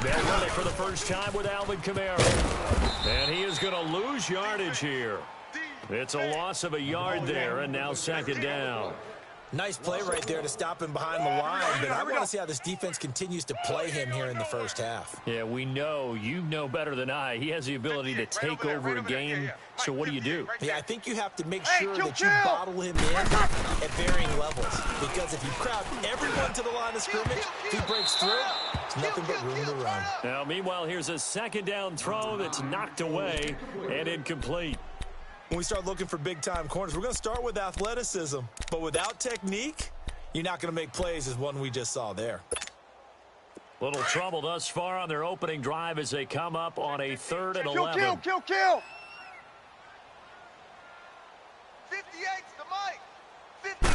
They'll run it for the first time with Alvin Kamara. And he is going to lose yardage here. It's a loss of a yard there, and now second down. Nice play right there to stop him behind the line, but I want to see how this defense continues to play him here in the first half. Yeah, we know. You know better than I. He has the ability to take over a game, so what do? Yeah, I think you have to make sure that you bottle him in at varying levels, because if you crowd everyone to the line of scrimmage, if he breaks through, it's nothing but room to run. Now, meanwhile, here's a second down throw that's knocked away and incomplete. When we start looking for big-time corners, we're going to start with athleticism. But without technique, you're not going to make plays as one we just saw there. Little trouble thus far on their opening drive as they come up on a 3rd and 11. Kill. 58's the mic. 50.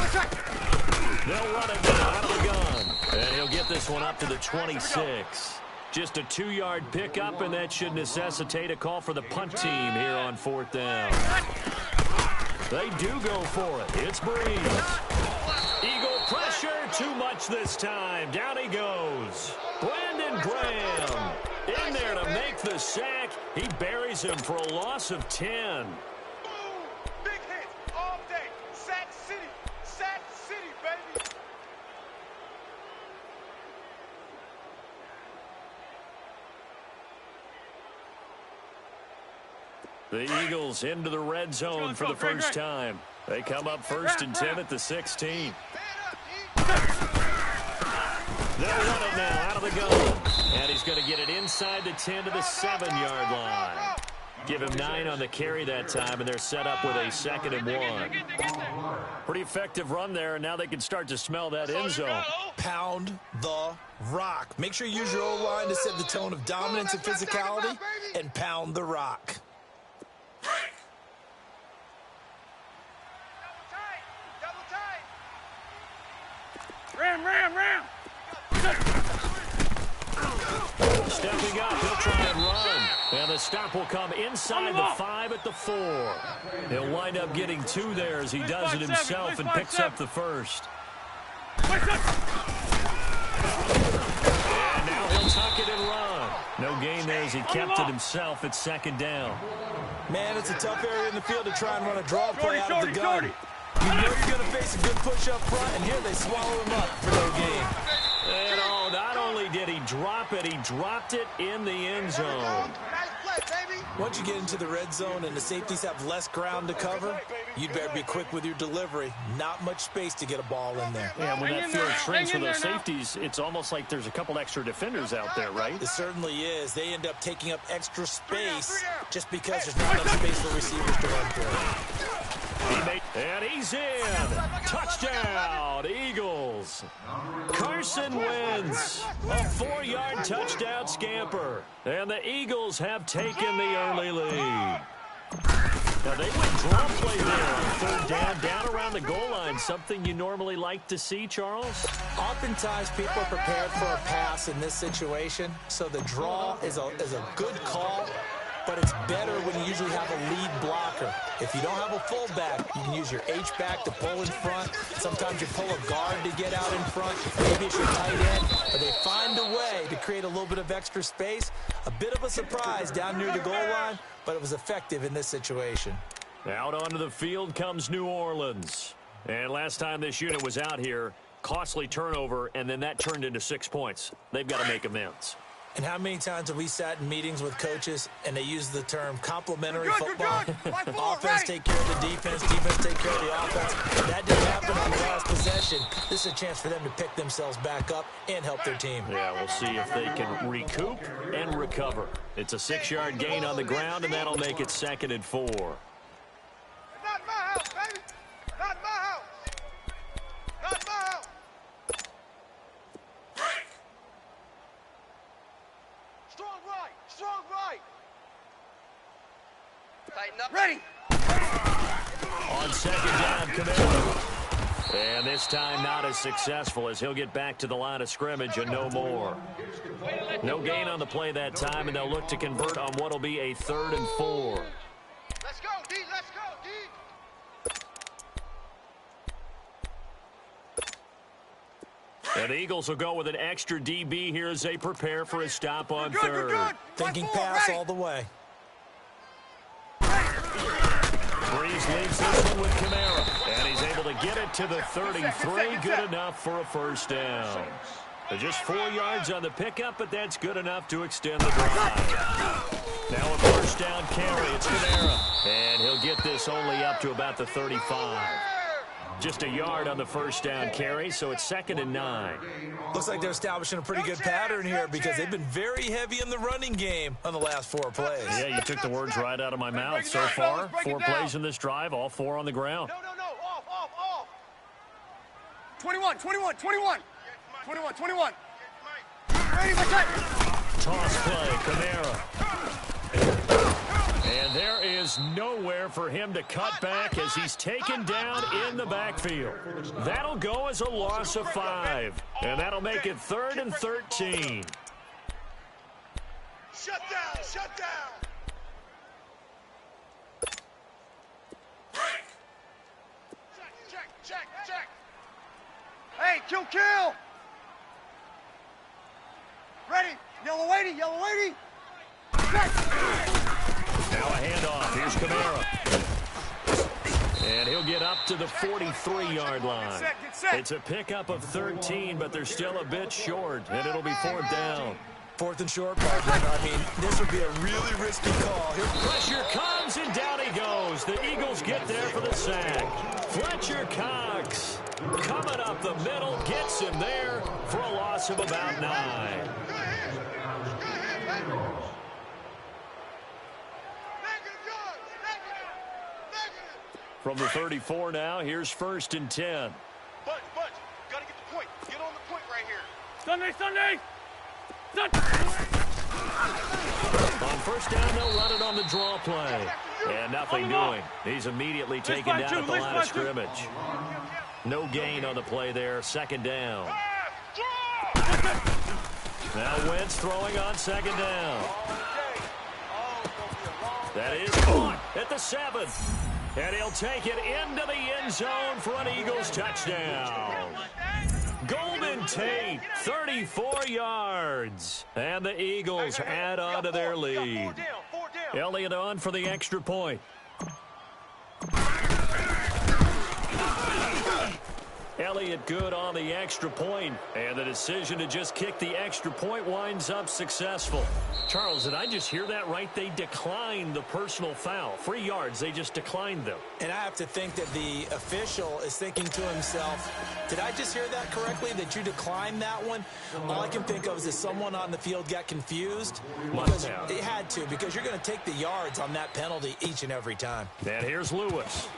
They'll run it now out of the gun. And he'll get this one up to the 26. Just a 2-yard pickup, and that should necessitate a call for the punt team here on 4th down. They do go for it. It's Breeze. Eagle pressure, too much this time. Down he goes. Brandon Graham in there to make the sack. He buries him for a loss of 10. Big hit all day. Sack City, baby. The Eagles into the red zone for the first time. They come up 1st and 10 at the 16. They'll run it now out of the gun. And he's going to get it inside the 10 to the 7-yard line. Give him 9 on the carry that time, and they're set up with a 2nd and 1. Pretty effective run there, and now they can start to smell that end zone. Pound the rock. Make sure you use your O-line to set the tone of dominance and physicality, and pound the rock. Ram. Stepping up, he'll try and run. And the stop will come inside the 5 at the 4. He'll wind up getting 2 there as he does it himself and picks up the first. And now he'll tuck it and run. No gain there as he kept it himself at 2nd down. Man, it's a tough area in the field to try and run a draw play out of the gun. You know you're going to face a good push up front, and here they swallow him up for no gain. And not only did he drop it, he dropped it in the end zone. Once you get into the red zone and the safeties have less ground to cover, you'd better be quick with your delivery. Not much space to get a ball in there. Yeah, when that field shrinks with those safeties, it's almost like there's a couple extra defenders out there, right? It certainly is. They end up taking up extra space just because there's not enough space for receivers to run through. And he's in. Touchdown, Eagles. Carson Wentz, a 4-yard touchdown scamper. And the Eagles have taken the early lead. Now, they went draw play there on 3rd down around the goal line. Something you normally like to see, Charles? Oftentimes, people are prepared for a pass in this situation, so the draw is a good call. But it's better when you usually have a lead blocker. If you don't have a fullback, you can use your H-back to pull in front. Sometimes you pull a guard to get out in front. Maybe it's your tight end. But they find a way to create a little bit of extra space. A bit of a surprise down near the goal line, but it was effective in this situation. Out onto the field comes New Orleans. And last time this unit was out here, costly turnover, and then that turned into 6 points. They've got to make amends. And how many times have we sat in meetings with coaches and they use the term complementary football? Offense take care of the defense, defense take care of the offense. That didn't happen on the last possession. This is a chance for them to pick themselves back up and help their team. Yeah, we'll see if they can recoup and recover. It's a 6-yard gain on the ground, and that'll make it 2nd and 4. Not my house, baby. Not my house. Not my house. Strong right. Tighten up. Ready. On 2nd down, Kamara. And this time not as successful as he'll get back to the line of scrimmage and no more. No gain on the play that time, and they'll look to convert on what will be a 3rd and 4. Let's go, D. Let's go, D. And the Eagles will go with an extra DB here as they prepare for a stop on third. Thinking pass all the way. Breeze leaves this one with Kamara. And he's able to get it to the 33. Good enough for a first down. They're just 4 yards on the pickup, but that's good enough to extend the drive. Now a first down carry. It's Kamara. And he'll get this only up to about the 35. Just a yard on the first down carry, so it's 2nd and 9. Looks like they're establishing a pretty good pattern here because they've been very heavy in the running game on the last 4 plays. Yeah, you took the words right out of my mouth. So far, 4 plays in this drive, all 4 on the ground. No, off. 21. 21. Ready, Toss play, Kamara. And there is nowhere for him to cut back as he's taken down in the backfield. That'll go as a loss of 5. And that'll make it 3rd and 13. Shut down. Check. Hey, kill. Ready, yellow lady. Check. Now a handoff. Here's Kamara. And he'll get up to the 43-yard line. It's a pickup of 13, but they're still a bit short, and it'll be 4th down. 4th and short, partner. I mean, this would be a really risky call. Here, Pressure comes, and down he goes. The Eagles get there for the sack. Fletcher Cox coming up the middle, gets him there for a loss of about 9. From the 34 now, here's 1st and 10. Bunch, gotta get the point. Get on the point right here. Sunday! On first down, they'll run it on the draw play. And nothing doing. He's immediately taken down at the line of scrimmage. No gain on the play there. 2nd down. Now Wentz throwing on 2nd down. That is caught at the 7th. And he'll take it into the end zone for an Eagles touchdown. Golden Tate, 34 yards. And the Eagles add on to their lead. Elliott on for the extra point. Elliott good on the extra point, and the decision to just kick the extra point winds up successful. Charles, did I just hear that right? They declined the personal foul. 3 yards, they just declined them. and I have to think that the official is thinking to himself, did I just hear that correctly, that you declined that one? All I can think of is that someone on the field got confused. Because it had to, because you're going to take the yards on that penalty each and every time. And here's Lewis.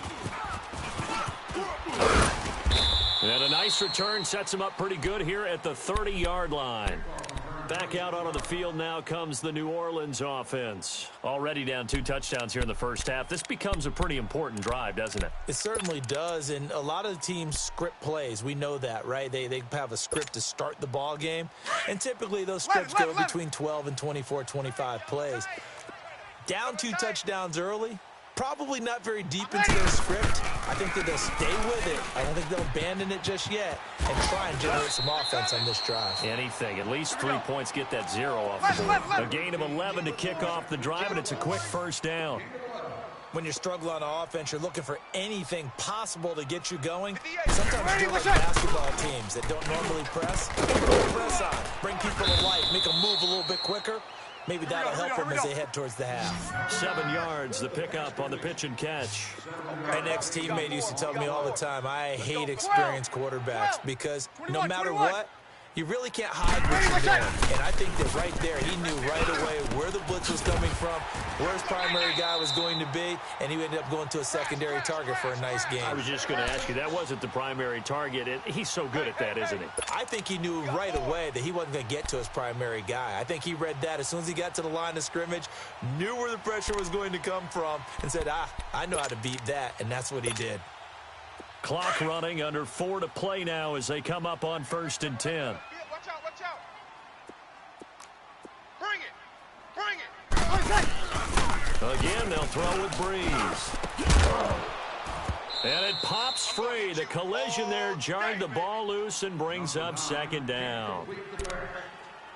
And a nice return sets him up pretty good here at the 30-yard line. Back out onto the field now comes the New Orleans offense. Already down 2 touchdowns here in the first half. This becomes a pretty important drive, doesn't it? It certainly does, and a lot of the teams script plays. We know that, right? They have a script to start the ball game, and typically those scripts go between 12 and 24, 25 plays. Down 2 touchdowns early, probably not very deep into their script. I think that they'll stay with it. I don't think they'll abandon it just yet and try and generate some offense on this drive. Anything. At least 3 points get that 0 off the board. A gain of 11 to kick off the drive, and it's a quick first down. When you're struggling on offense, you're looking for anything possible to get you going. Sometimes you're like basketball teams that don't normally press. Press on. Bring people to life. Make them move a little bit quicker. Maybe that'll help them as they head towards the half. 7 yards, the pickup on the pitch and catch. My next teammate used to tell me all the time, I hate experienced quarterbacks because no matter what, you really can't hide what you're doing. And I think that right there, he knew right away where the blitz was coming from, where his primary guy was going to be, and he ended up going to a secondary target for a nice game. I was just going to ask you, that wasn't the primary target. He's so good at that, isn't he? I think he knew right away that he wasn't going to get to his primary guy. I think he read that as soon as he got to the line of scrimmage, knew where the pressure was going to come from, and said, I know how to beat that, and that's what he did. Clock running, under 4 to play now as they come up on 1st and 10. Watch out. Bring it. Again, they'll throw with Breeze. And it pops free. The collision there jarred the ball loose and brings up second down.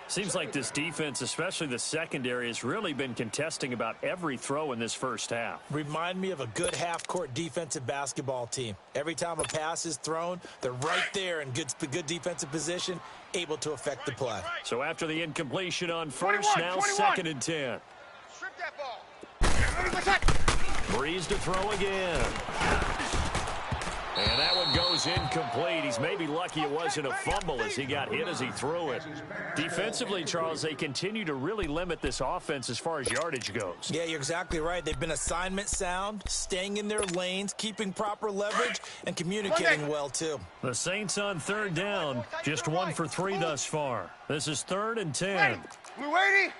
Seems like this defense, especially the secondary, has really been contesting about every throw in this first half. Remind me of a good half-court defensive basketball team. Every time a pass is thrown, they're right there in good defensive position, able to affect the play. So after the incompletion on first, now 2nd and 10. Strip that ball. Breeze to throw again. And that one goes incomplete. He's maybe lucky it wasn't a fumble as he got hit as he threw it. Defensively, Charles, they continue to really limit this offense as far as yardage goes. Yeah, you're exactly right. They've been assignment sound, staying in their lanes, keeping proper leverage, and communicating well, too. The Saints on 3rd down, just 1 for 3 thus far. This is 3rd and 10. We waiting.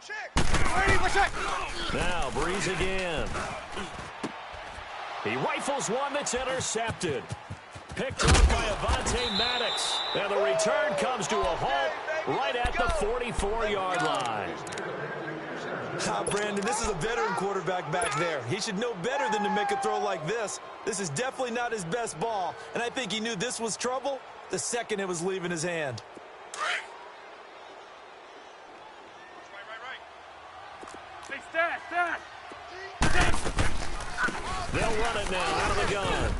Check. Now, Breeze again. He rifles one that's intercepted. Picked up by Avonte Maddox. And the return comes to a halt right at the 44-yard line. Brandon, this is a veteran quarterback back there. He should know better than to make a throw like this. This is definitely not his best ball, and I think he knew this was trouble the second it was leaving his hand. Hey, stat. They'll run it now out of the gun.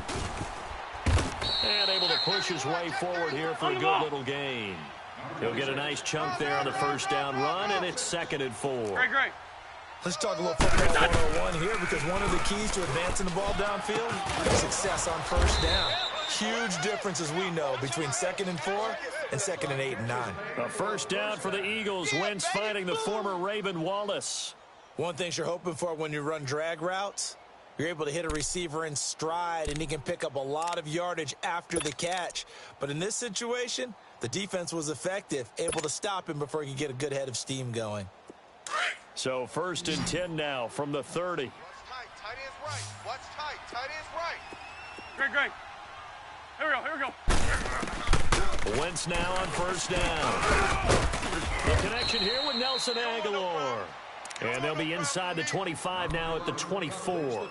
And able to push his way forward here for a good little gain. He'll get a nice chunk there on the first down run, and it's 2nd and 4. Great. Let's talk a little football 101 here, because one of the keys to advancing the ball downfield is success on first down. Huge difference, as we know, between 2nd and 4 and 2nd and 8 and 9. A first down for the Eagles. Wentz fighting the former Raven Wallace. One thing you're hoping for when you run drag routes, you're able to hit a receiver in stride, and he can pick up a lot of yardage after the catch. But in this situation, the defense was effective, able to stop him before he could get a good head of steam going. So 1st and 10 now from the 30. Tight end's right. What's tight? Tight end's right. Great. Here we go. Wentz now on first down. The connection here with Nelson Aguilar. And they'll be inside the 25 now at the 24.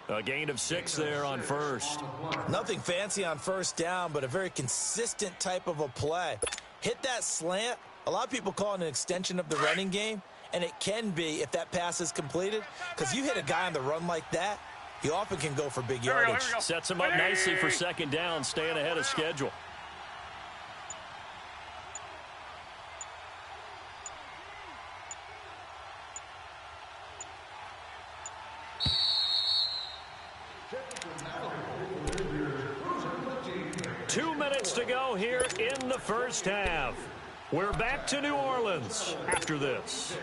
A gain of 6 there on first. Nothing fancy on first down, but a very consistent type of a play. Hit that slant. A lot of people call it an extension of the running game, and it can be if that pass is completed, because you hit a guy on the run like that, he often can go for big yardage. Sets him up nicely for 2nd down, staying ahead of schedule. To go here in the first half. We're back to New Orleans after this.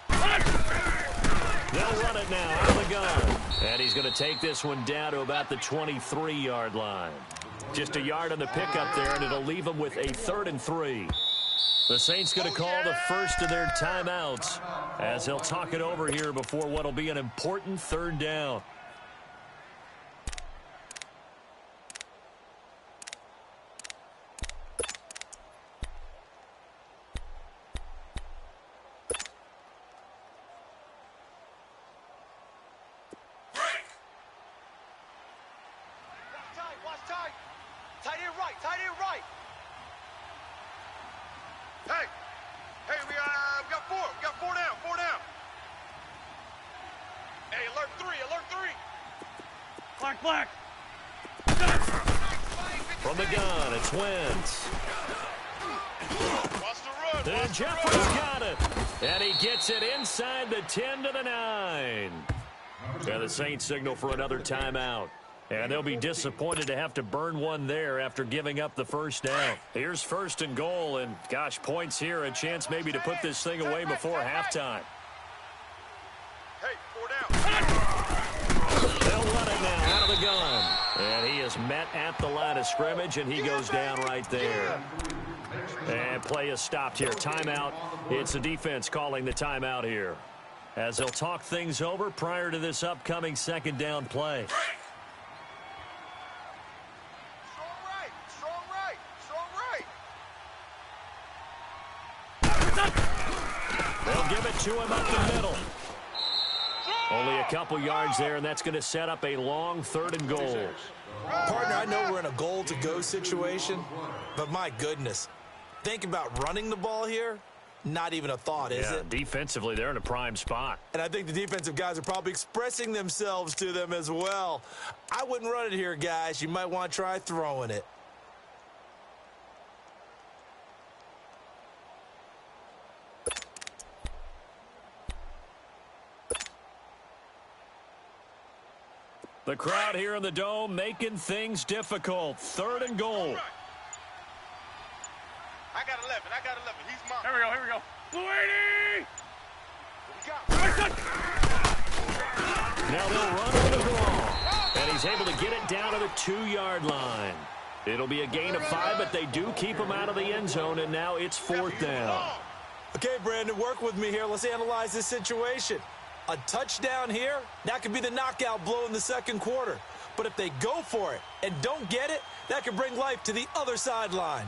They'll run it now out of the gun. And he's going to take this one down to about the 23-yard line. Just a yard on the pickup there, and it'll leave him with a 3rd and 3. The Saints going to call the first of their timeouts as he'll talk it over here before what will be an important 3rd down. Watch tight. Tight end right. Hey, we got four down. Hey, alert three. Black. From the gun, it's Wentz. Watch the run. And Jeffrey's got it. And he gets it inside the 10 to the 9. And the Saints signal for another timeout. And they'll be disappointed to have to burn one there after giving up the first down. Here's 1st and goal, and gosh, points here, a chance maybe to put this thing away before halftime. Hey, 4 down. They'll run it now out of the gun. And he is met at the line of scrimmage, and he goes down right there. And play is stopped here. Timeout. It's the defense calling the timeout here, as they'll talk things over prior to this upcoming 2nd down play. Strong right. to him up the middle. Only a couple yards there, and that's going to set up a long 3rd and goal. Partner, I know we're in a goal-to-go situation, but my goodness, think about running the ball here. Not even a thought, is it? Defensively, they're in a prime spot. And I think the defensive guys are probably expressing themselves to them as well. I wouldn't run it here, guys. You might want to try throwing it. The crowd here in the Dome making things difficult. 3rd and goal. I got 11. He's mine. Here we go. Louie! Now they'll run on the draw. And he's able to get it down to the 2-yard line. It'll be a gain of 5, but they do keep him out of the end zone, and now it's 4th down. Okay, Brandon, work with me here. Let's analyze this situation. A touchdown here, that could be the knockout blow in the 2nd quarter. But if they go for it and don't get it, that could bring life to the other sideline.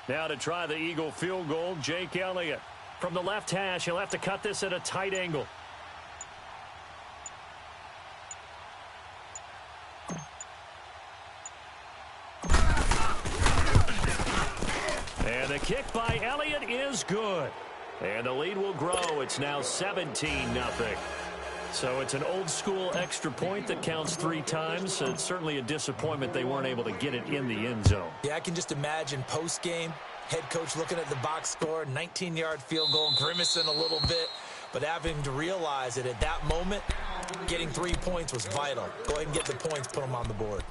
Now to try the Eagle field goal, Jake Elliott. From the left hash, he'll have to cut this at a tight angle. And the kick by Elliott is good. And the lead will grow. It's now 17-0. So it's an old-school extra point that counts 3 times. It's certainly a disappointment they weren't able to get it in the end zone. Yeah, I can just imagine post-game, head coach looking at the box score, 19-yard field goal, grimacing a little bit, but having to realize that at that moment, getting 3 points was vital. Go ahead and get the points, put them on the board.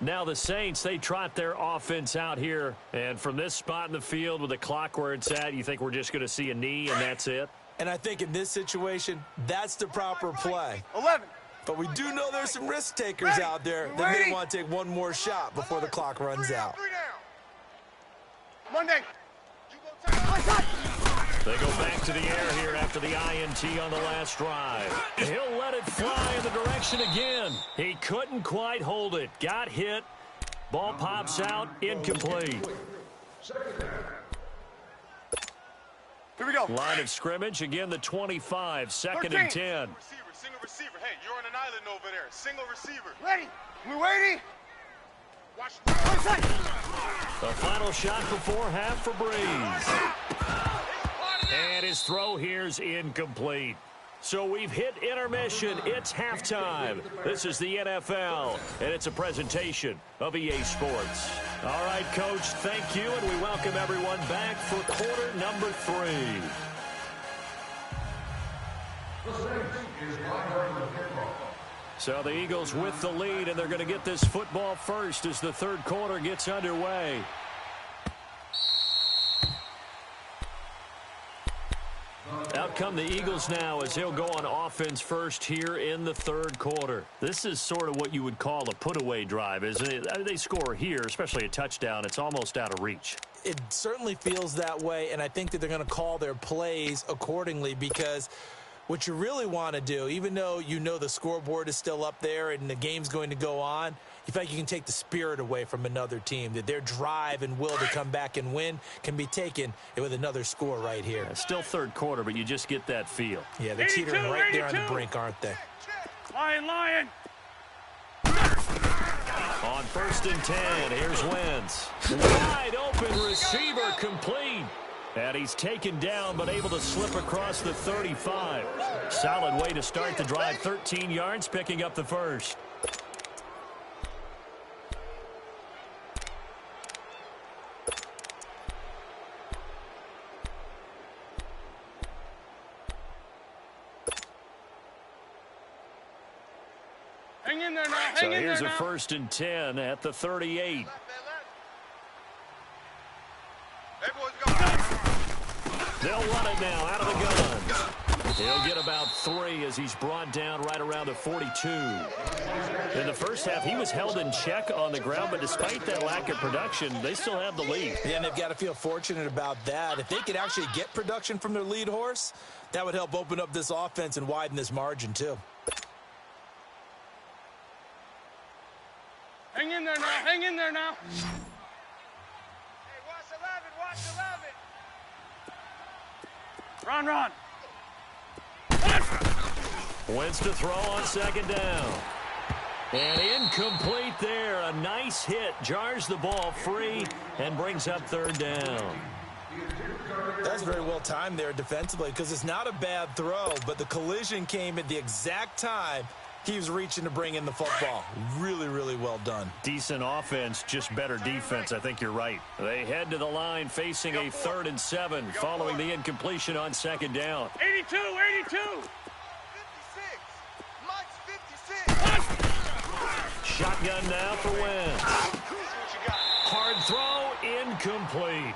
Now the Saints, they trot their offense out here. And from this spot in the field with the clock where it's at, you think we're just going to see a knee and that's it? And I think in this situation, that's the proper play. 11. But we do know there's some risk takers out there that may want to take one more shot before the clock runs out. 3 down. Monday. You go time. They go back to the air here after the INT on the last drive. He'll let it fly in the direction again. He couldn't quite hold it. Got hit. Ball pops out. Incomplete. Here we go. Line of scrimmage. Again, the 25. 2nd and 10. Receiver, single receiver. Hey, you're on an island over there. Single receiver. Ready. We ready? Watch. The final shot before half for Breeze. And his throw here's incomplete. So we've hit intermission. It's halftime. This is the NFL, and it's a presentation of EA Sports. All right, Coach, thank you, and we welcome everyone back for quarter number 3. So the Eagles with the lead, and they're going to get this football first as the 3rd quarter gets underway. Out come the Eagles now as he'll go on offense first here in the 3rd quarter. This is sort of what you would call a put-away drive, isn't it? They score here, especially a touchdown. It's almost out of reach. It certainly feels that way, and I think that they're going to call their plays accordingly because what you really want to do, even though you know the scoreboard is still up there and the game's going to go on, you feel like you can take the spirit away from another team, that their drive and will to come back and win can be taken with another score right here. Yeah, still 3rd quarter, but you just get that feel. Yeah, they're teetering right there on the brink, aren't they? Lion. On 1st and 10, here's Wentz. Wide open receiver complete. And he's taken down but able to slip across the 35. Solid way to start the drive. 13 yards, picking up the first. Hang in there now. So here's a 1st and 10 at the 38. They'll run it now out of the gun. He'll get about 3 as he's brought down right around the 42. In the first half, he was held in check on the ground, but despite that lack of production, they still have the lead. Yeah, and they've got to feel fortunate about that. If they could actually get production from their lead horse, that would help open up this offense and widen this margin, too. Hang in there now. Hang in there now. Hey, watch 11. Watch 11. Run, run. Wentz to throw on second down. And incomplete there. A nice hit. Jars the ball free and brings up third down. That's very well timed there defensively because it's not a bad throw, but the collision came at the exact time he was reaching to bring in the football. Really, really well done. Decent offense, just better defense. I think you're right. They head to the line facing a 3rd and 7 following the incompletion on second down. 82, 82. 56. Mike's 56. Shotgun now for Wentz. Hard throw, incomplete.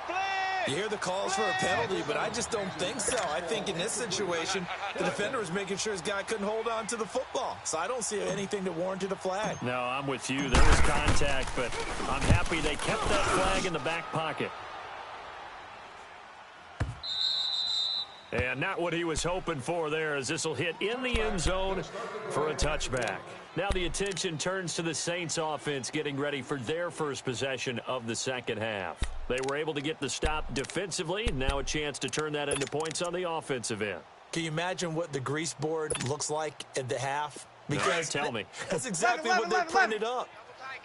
You hear the calls for a penalty, but I just don't think so. I think in this situation, the defender was making sure his guy couldn't hold on to the football. So I don't see anything that warranted a flag. No, I'm with you. There was contact, but I'm happy they kept that flag in the back pocket. And not what he was hoping for there, as this will hit in the end zone for a touchback. Now the attention turns to the Saints offense getting ready for their first possession of the second half. They were able to get the stop defensively, and now a chance to turn that into points on the offensive end. Can you imagine what the grease board looks like at the half? Because tell me. That's exactly what they printed up.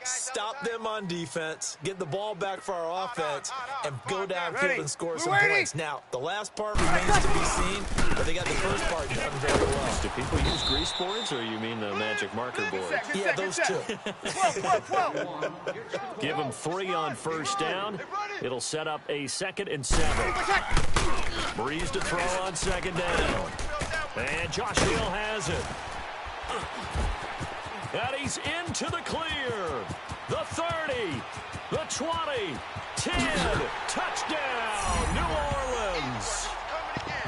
Stop them on defense, get the ball back for our offense, and go downfield and score some points. Now, the last part remains to be seen, but they got the first part done very well. Do people use grease boards, or you mean the magic marker board? Yeah, those two. 12. Give them 3 on first down. It'll set up a 2nd and 7. Breeze to throw on second down. And Josh Hill has it. And he's into the clear. The 30, the 20, 10, touchdown, New Orleans.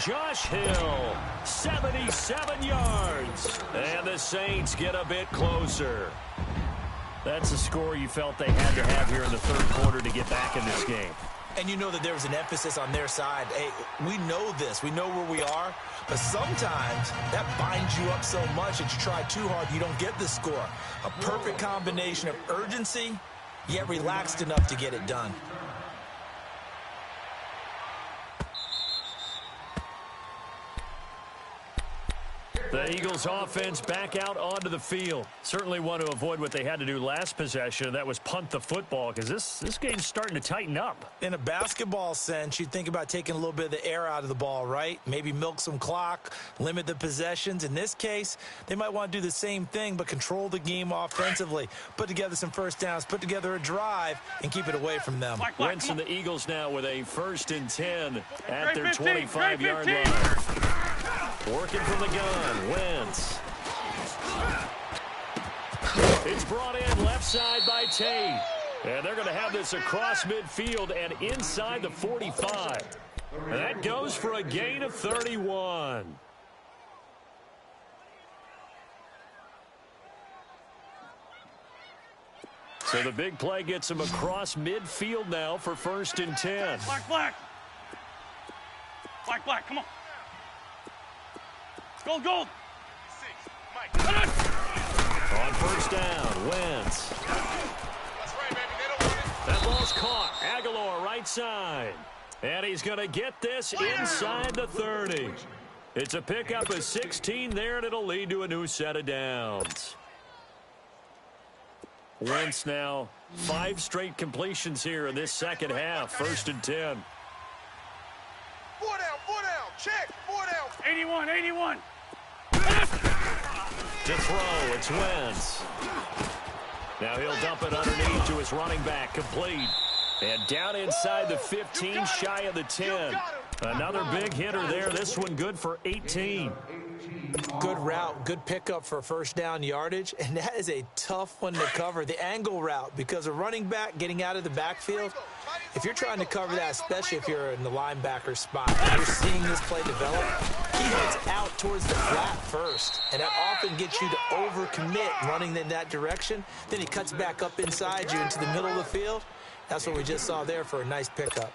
Josh Hill, 77 yards. And the Saints get a bit closer. That's a score you felt they had to have here in the third quarter to get back in this game. And you know that there was an emphasis on their side. Hey, we know this. We know where we are. But sometimes that binds you up so much that you try too hard, you don't get the score. A perfect combination of urgency, yet relaxed enough to get it done. The Eagles offense back out onto the field. Certainly want to avoid what they had to do last possession. That was punt the football, because this game's starting to tighten up. In a basketball sense, you think about taking a little bit of the air out of the ball, right? Maybe milk some clock, limit the possessions. In this case, they might want to do the same thing, but control the game offensively. Put together some first downs, put together a drive, and keep it away from them. Wentz and the Eagles now with a 1st and 10 at their 25-yard line. Working from the gun, Wentz. It's brought in left side by Tate. And they're going to have this across midfield and inside the 45. And that goes for a gain of 31. So the big play gets him across midfield now for 1st and 10. Black. Come on. Gold. On first down, Wentz. That ball's caught. Aguilar right side. And he's going to get this inside the 30. It's a pickup of 16 there, and it'll lead to a new set of downs. Wentz now 5 straight completions here in this second half. 1st and 10. 4 down. Check. 4 down. 81. To throw, it's Wentz. Now he'll dump it underneath to his running back, complete. And down inside the 15, shy of the 10. Another big hitter there, this one good for 18. Good route, good pickup for first down yardage, and that is a tough one to cover, the angle route, because a running back getting out of the backfield, if you're trying to cover that, especially if you're in the linebacker spot, and you're seeing this play develop, he heads out towards the flat first, and that often gets you to overcommit running in that direction. Then he cuts back up inside you into the middle of the field. That's what we just saw there for a nice pickup.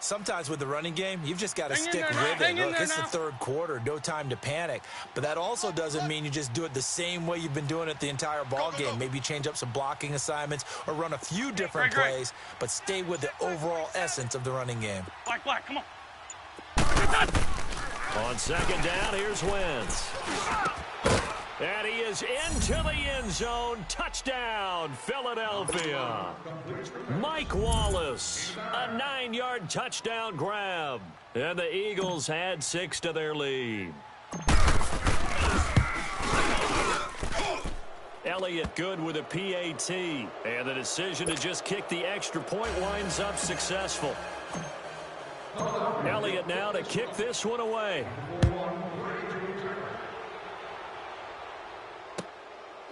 Sometimes with the running game, you've just got to stick with it. Look, it's the third quarter, no time to panic. But that also doesn't mean you just do it the same way you've been doing it the entire ball game. Maybe change up some blocking assignments or run a few different plays, but stay with the overall essence of the running game. Black, come on. On second down, here's Wentz. And he is into the end zone. Touchdown, Philadelphia. Mike Wallace, a 9-yard touchdown grab. And the Eagles add 6 to their lead. Elliott good with a PAT. And the decision to just kick the extra point winds up successful. Elliott now to kick this one away.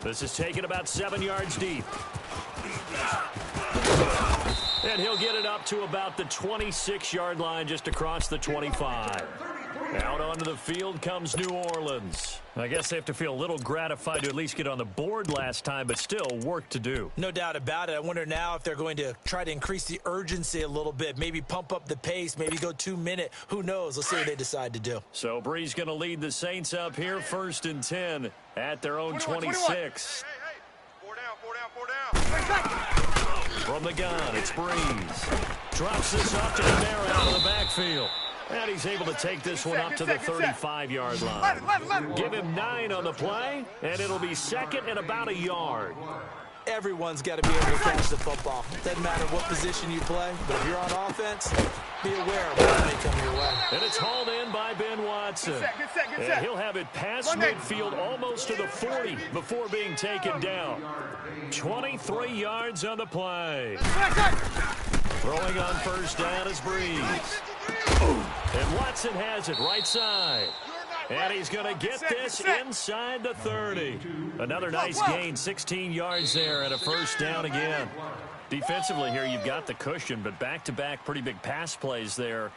This is taken about 7 yards deep. And he'll get it up to about the 26-yard line, just across the 25. Out onto the field comes New Orleans. I guess they have to feel a little gratified to at least get on the board last time, but still work to do. No doubt about it. I wonder now if they're going to try to increase the urgency a little bit, maybe pump up the pace, maybe go 2-minute. Who knows? Let's see what they decide to do. So Brees going to lead the Saints up here, 1st and 10 at their own 26. Hey. 4 down. From the gun, it's Brees. Drops this off to Kamara out of the backfield. And he's able to take this one up to the 35-yard line. Give him 9 on the play, and it'll be second and about a yard. Everyone's got to be able to catch the football. Doesn't matter what position you play, but if you're on offense, be aware of what may come your way. And it's hauled in by Ben Watson. And he'll have it past midfield almost to the 40 before being taken down. 23 yards on the play. Throwing on first down is Brees. And Watson has it right side. And he's going to get this inside the 30. Another nice gain, 16 yards there and a first down again. Defensively here, you've got the cushion, but back-to-back pretty big pass plays there.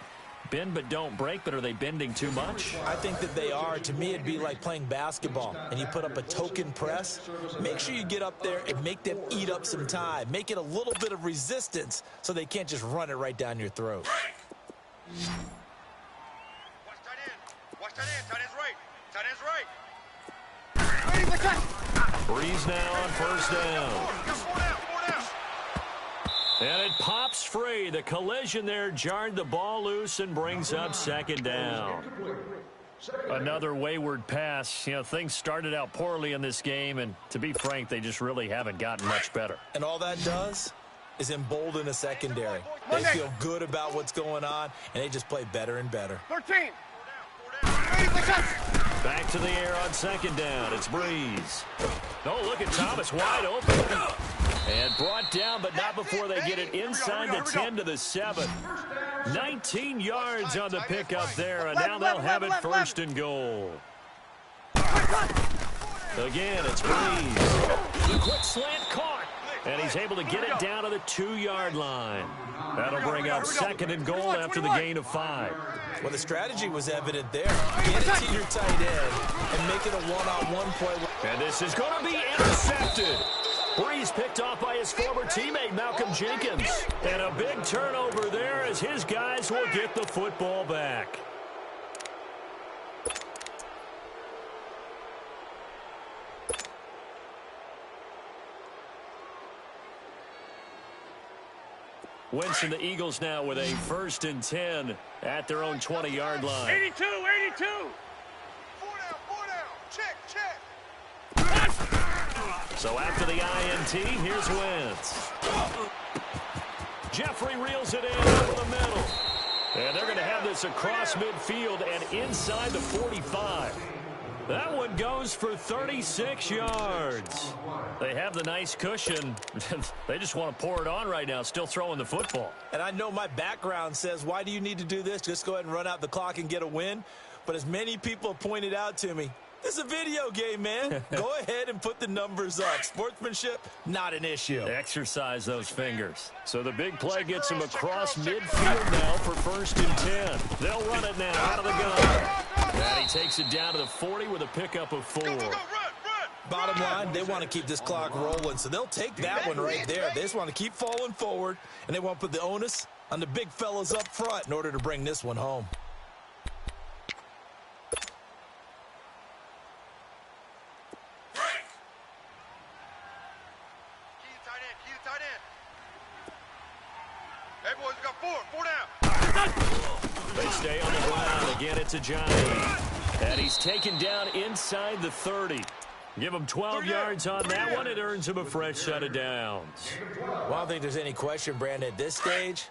Bend but don't break, but are they bending too much? I think that they are. To me, it'd be like playing basketball, and you put up a token press. Make sure you get up there and make them eat up some time. Make it a little bit of resistance so they can't just run it right down your throat. Watch tight end. Tight end's right. Brees now on first down. 4 down. And it pops free. The collision there jarred the ball loose and brings up second down. Another wayward pass. You know, things started out poorly in this game, and to be frank, they just really haven't gotten much better. And all that does is embolden a secondary. They feel good about what's going on, and they just play better and better. 13. Back to the air on second down. It's Brees. Oh, look at Thomas wide open. And brought down, but not before they get it inside the 10 to the 7. 19 yards on the pickup there, and now they'll have it first and goal. Again, it's Brees. The quick slant caught, and he's able to get it down to the 2-yard line. That'll bring up second and goal after the gain of 5. Well, the strategy was evident there. Get it to your tight end and make it a one-on-one play. And this is going to be intercepted. Brees picked off by his former teammate, Malcolm Jenkins. And a big turnover there as his guys will get the football back. Wentz and the Eagles now with a 1st and 10 at their own 20-yard line. 82. 4 down. Check. So after the INT, here's Wentz. Jeffrey reels it in over the middle. And they're going to have this across midfield and inside the 45. That one goes for 36 yards. They have the nice cushion. They just want to pour it on right now, still throwing the football. And I know my background says, why do you need to do this? Just go ahead and run out the clock and get a win. But as many people have pointed out to me, this is a video game, man. Go ahead and put the numbers up. Sportsmanship, not an issue. Exercise those fingers. So the big play gets him across midfield now for 1st and 10. They'll run it now out of the gun. And he takes it down to the 40 with a pickup of 4. Bottom line, they want to keep this clock rolling, so they'll take that one right there. They just want to keep falling forward, and they want to put the onus on the big fellas up front in order to bring this one home. Hey, boys, we got 4 down. They stay on the ground. Again, it's a Johnny. And he's taken down inside the 30. Give him 12 yards on that one. It earns him a fresh set of downs. Well, I don't think there's any question, Brandon, at this stage.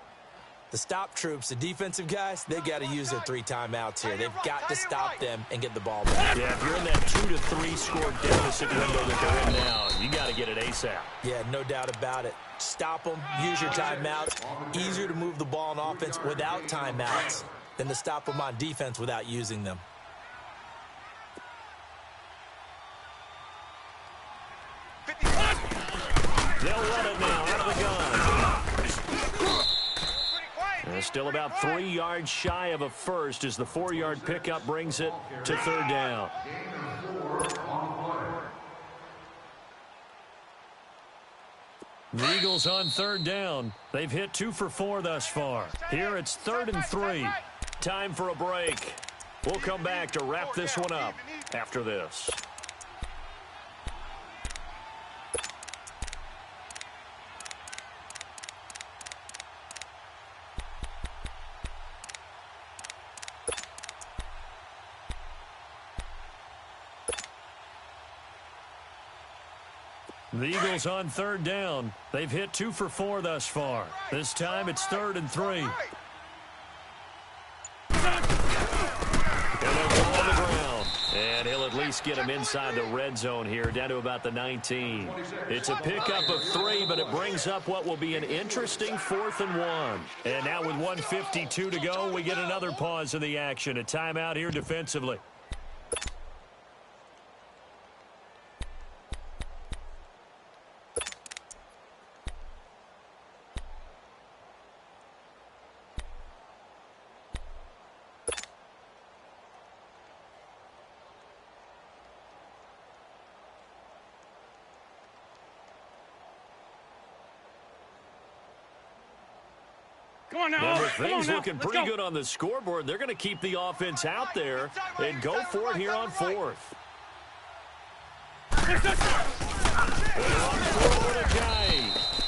The stop troops, the defensive guys, they got to use their 3 timeouts here. They've got to stop them and get the ball back. Yeah, if you're in that 2 to 3 score deficit window that they're in now, you got to get it ASAP. Yeah, no doubt about it. Stop them, use your timeouts. Easier to move the ball on offense without timeouts than to stop them on defense without using them. They'll run it now out of the gun. They're still about 3 yards shy of a first as the 4-yard pickup brings it to 3rd down. The Eagles on 3rd down. They've hit 2 for 4 thus far. Here it's 3rd and 3. Time for a break. We'll come back to wrap this one up after this. The Eagles on 3rd down. They've hit 2 for 4 thus far. This time it's 3rd and 3. And they'll go on the ground. And he'll at least get him inside the red zone here, down to about the 19. It's a pickup of 3, but it brings up what will be an interesting 4th and 1. And now with 1:52 to go, we get another pause in the action. A timeout here defensively. Come on now. And with Come on things now. looking Let's pretty go. good on the scoreboard, they're going to keep the offense out there and go for it here on 4th.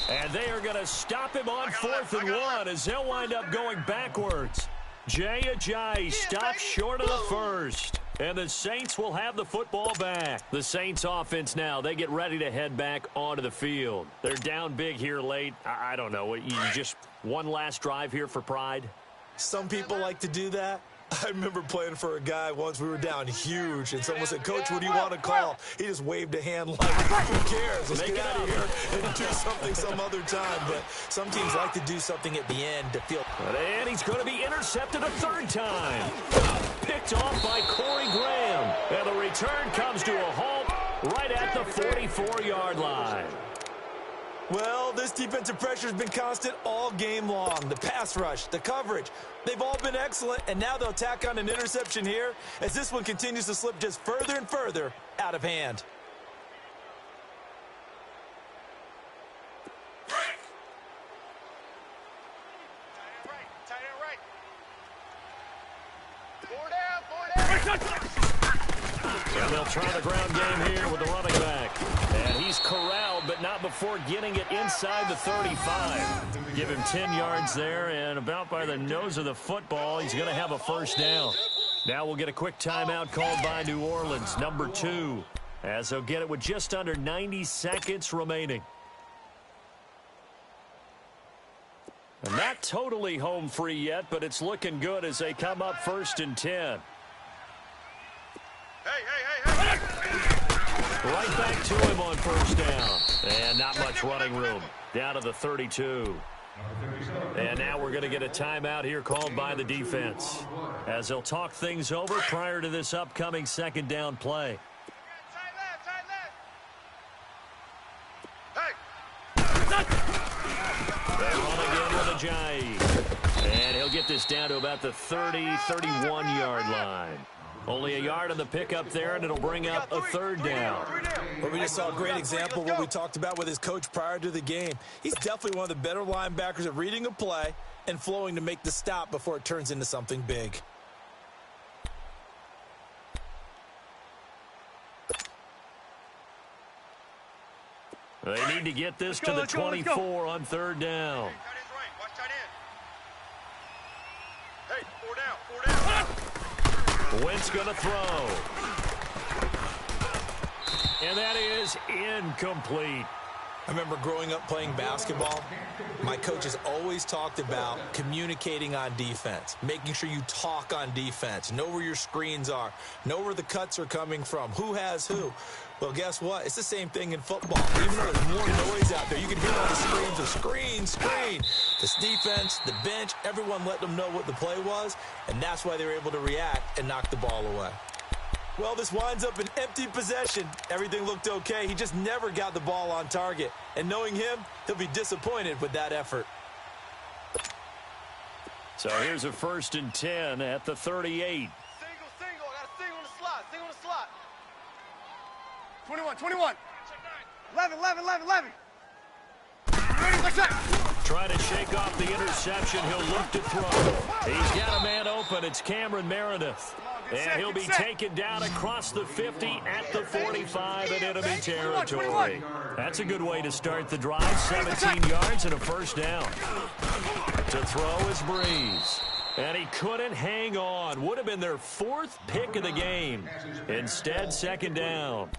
And they are going to stop him on 4th and 1 as they'll wind up going backwards. Jay Ajayi stopped short of the first. And the Saints will have the football back. The Saints offense now, they get ready to head back onto the field. They're down big here late. I don't know. You just one last drive here for pride? Some people like to do that. I remember playing for a guy once. We were down huge, and someone said, "Coach, what do you want to call?" He just waved a hand like, "Who cares? Let's get out of here and do something some other time." But some teams like to do something at the end to feel. And he's going to be intercepted a 3rd time. Picked off by Corey Graham. And the return comes to a halt right at the 44-yard line. Well, this defensive pressure has been constant all game long. The pass rush, the coverage, they've all been excellent, and now they'll tack on an interception here as this one continues to slip just further and further out of hand. Tight end right. 4 down. And they'll try the ground game here with the running back. And he's corralled, but not before getting it inside the 35. Give him 10 yards there, and about by the nose of the football, he's going to have a 1st down. Now we'll get a quick timeout called by New Orleans, number 2, as they'll get it with just under 90 seconds remaining. And not totally home free yet, but it's looking good as they come up 1st and 10. Hey. Right back to him on 1st down. And not much running room. Down to the 32. And now we're going to get a timeout here called by the defense, as they'll talk things over prior to this upcoming second down play. They run again with Ajayi. And he'll get this down to about the 30, 31-yard line. Only a yard on the pickup there, and it'll bring up a third down. Well, we just saw a great example of what we talked about with his coach prior to the game. He's definitely one of the better linebackers at reading a play and flowing to make the stop before it turns into something big. They need to get this to the 24 on third down. Hey, four down. Wentz going to throw. And that is incomplete. I remember growing up playing basketball, my coaches always talked about communicating on defense, making sure you talk on defense, know where your screens are, know where the cuts are coming from, who has who. Well, guess what? It's the same thing in football. Even though there's more noise out there, you can hear all the screams of screen. This defense, the bench, everyone let them know what the play was, and that's why they were able to react and knock the ball away. Well, this winds up an empty possession. Everything looked okay. He just never got the ball on target. And knowing him, he'll be disappointed with that effort. So here's a 1st and 10 at the 38. Single. I got a single in the slot. 21. 11. Trying to shake off the interception. He'll look to throw. He's got a man open. It's Cameron Meredith. And he'll be taken down across the 50 at the 45 in enemy territory. That's a good way to start the drive. 17 yards and a first down. To throw is Breeze. And he couldn't hang on. Would have been their 4th pick of the game. Instead, second down.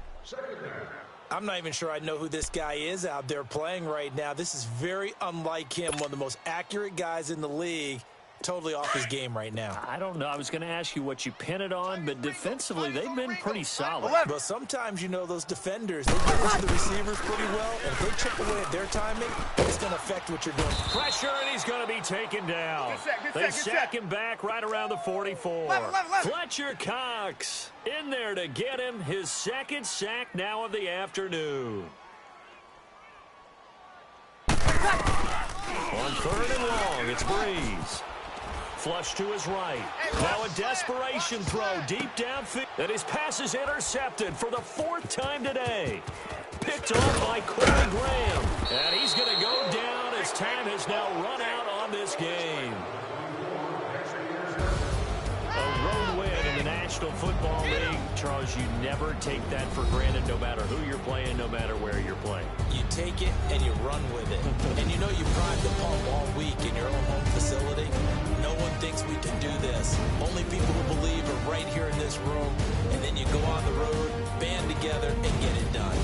I'm not even sure I know who this guy is out there playing right now. This is very unlike him, one of the most accurate guys in the league. Totally off his game right now. I don't know. I was going to ask you what you pin it on, but defensively, they've been pretty solid. But sometimes, you know, those defenders, they get into the receivers pretty well, and if they chip away at their timing, it's going to affect what you're doing. Pressure, and he's going to be taken down. They sack him back right around the 44. Fletcher Cox in there to get him his 2nd sack now of the afternoon. On 3rd and long, it's Breeze. Flush to his right. Now a desperation throw deep downfield. And his pass is intercepted for the 4th time today. Picked off by Corey Graham. And he's going to go down as time has now run out on this game. A road win in the National Football League. Charles, you never take that for granted no matter who you're playing, no matter where you're playing. You take it and you run with it. And you know you prime the pump all week in your own home facility. No one thinks we can do this. Only people who believe are right here in this room. And then you go on the road, band together, and get it done.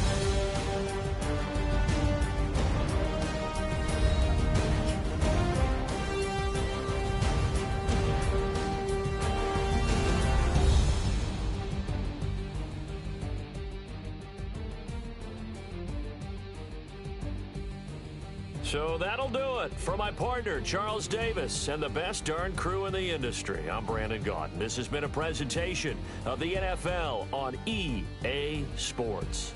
So that'll do it for my partner, Charles Davis, and the best darn crew in the industry. I'm Brandon Gaudin. This has been a presentation of the NFL on EA Sports.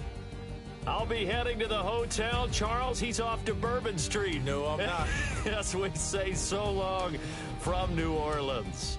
I'll be heading to the hotel. Charles, he's off to Bourbon Street. No, I'm not. Yes, we say so long from New Orleans.